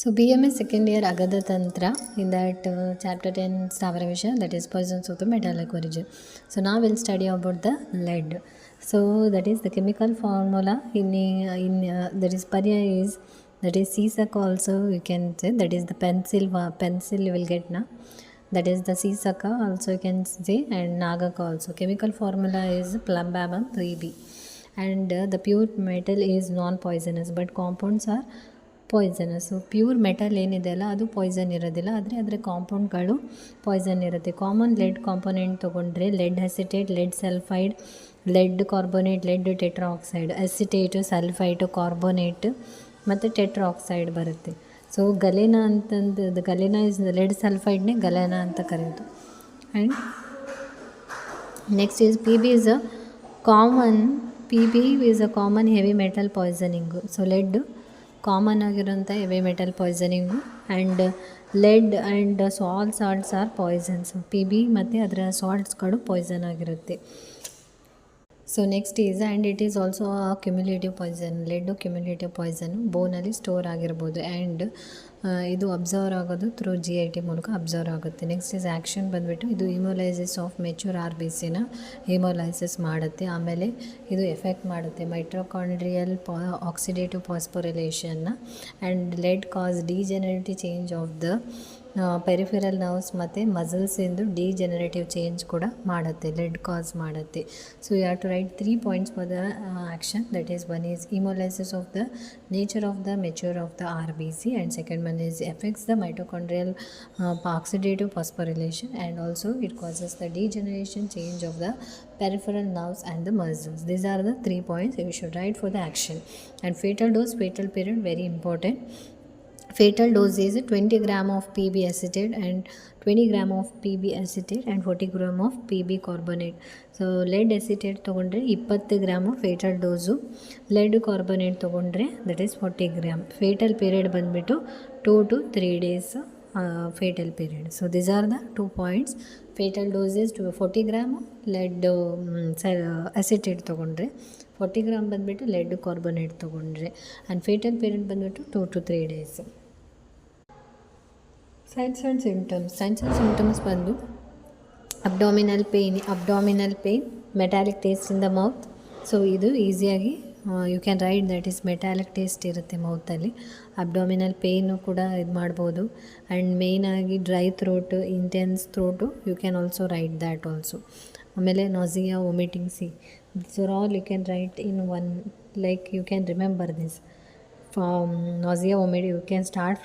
So BMA second year Agada Tantra, in that chapter 10 Stavara Visha, that is poisons of the metallic origin. So now we'll study about the lead. So that is the chemical formula that is Parya is, that is Sisaka also you can say, that is the pencil you will get now. That is the Sisaka also you can say, and Nagaka also. Chemical formula is plumbabum 3B. And the pure metal is non-poisonous, but compounds are poisonous. Pure metal ಏನಿದೆ ಅಲ್ಲ ಅದು poison ಇರೋದಿಲ್ಲ, ಆದರೆ ಅದರ ಕಾಂಪೌಂಡ್ಗಳು poison ಇರುತ್ತೆ. Common lead component ತೊಗೊಂಡ್ರೆ lead acetate, lead sulphide, lead carbonate, lead tetroxide, acetate, sulphite, carbonate ಮತ್ತು ಟೆಟ್ರಾಕ್ಸೈಡ್ ಬರುತ್ತೆ. ಸೊ ಗಲೇನ ಅಂತಂದು ಗಲೇನ ಇಸ್ ಲೆಡ್ ಸಲ್ಫೈಡ್ನೇ ಗಲೇನ ಅಂತ ಕರೆಯೋದು. And next is P B is a common heavy metal poisoning. So lead common ಆಗಿರೋಂಥ heavy metal poisoning. And lead and salts are poisons. P B ಮತ್ತು ಅದರ ಸಾಲ್ಟ್ಸ್ಗಳು poison ಆಗಿರುತ್ತೆ. So next is and it is also cumulative poison. Lead cumulative ಪಾಯ್ಸನ್ನು ಬೋನಲ್ಲಿ store ಆಗಿರ್ಬೋದು, and ಇದು absorb ಆಗೋದು ಥ್ರೂ GIT ಮೂಲಕ ಅಬ್ಸರ್ವ್ ಆಗುತ್ತೆ. ನೆಕ್ಸ್ಟ್ ಈಸ್ ಆ್ಯಕ್ಷನ್ ಬಂದುಬಿಟ್ಟು ಇದು ಹಿಮೋಲೈಸಿಸ್ ಆಫ್ ಮೆಚೂರ್ RBCನ ಹಿಮೋಲೈಸಿಸ್ ಮಾಡುತ್ತೆ. ಆಮೇಲೆ ಇದು ಎಫೆಕ್ಟ್ ಮಾಡುತ್ತೆ ಮೈಟ್ರೋಕಾಂಡ್ರಿಯಲ್ ಆಕ್ಸಿಡೇಟಿವ್ ಫಾಸ್ಫೊರಿಲೇಷನ್ನ. And lead causes degenerative change of the peripheral nerves ಮತ್ತು ಮಸಲ್ಸಿಂದು ಡಿಜೆನರೇಟಿವ್ ಚೇಂಜ್ ಕೂಡ ಮಾಡುತ್ತೆ, ಲೆಡ್ ಕಾಸ್ ಮಾಡುತ್ತೆ. So you have to write 3 points for the action. That is one is haemolysis of the nature of the mature of the RBC, and second one is affects the mitochondrial oxidative phosphorylation, and also it causes the degeneration change of the peripheral nerves and the muscles. These are the 3 points you should write for the action. And fatal dose, fatal period, very important. Fatal dose is 20 gram of PB acetate and 20 gram of PB acetate and 40 gram of PB carbonate. So lead acetate ತೊಗೊಂಡ್ರೆ 20 gram fatal dose, lead carbonate ತೊಗೊಂಡ್ರೆ that is 40 gram. Fatal period ಬಂದುಬಿಟ್ಟು 2 to 3 days fatal period. So these are the 2 points. Fatal dosage 40 gram lead acetate ತೊಗೊಂಡ್ರೆ, 40 gram ಬಂದುಬಿಟ್ಟು lead carbonate ತೊಗೊಂಡ್ರೆ, and fatal period ಬಂದುಬಿಟ್ಟು 2 to 3 days. Signs and symptoms ಬಂದು abdominal pain, metallic taste in the mouth. So ಇದು ಈಸಿಯಾಗಿ you can write, that is metallic taste ಇರುತ್ತೆ ಮೌತಲ್ಲಿ. Abdominal pain ಕೂಡ ಇದು ಮಾಡ್ಬೋದು. ಆ್ಯಂಡ್ ಮೇಯ್ನಾಗಿ dry throat, intense throat, you can also write that also. ಆಮೇಲೆ nausea, vomiting, this are all you can write in one, like you can remember this. Nausea, vomiting you can start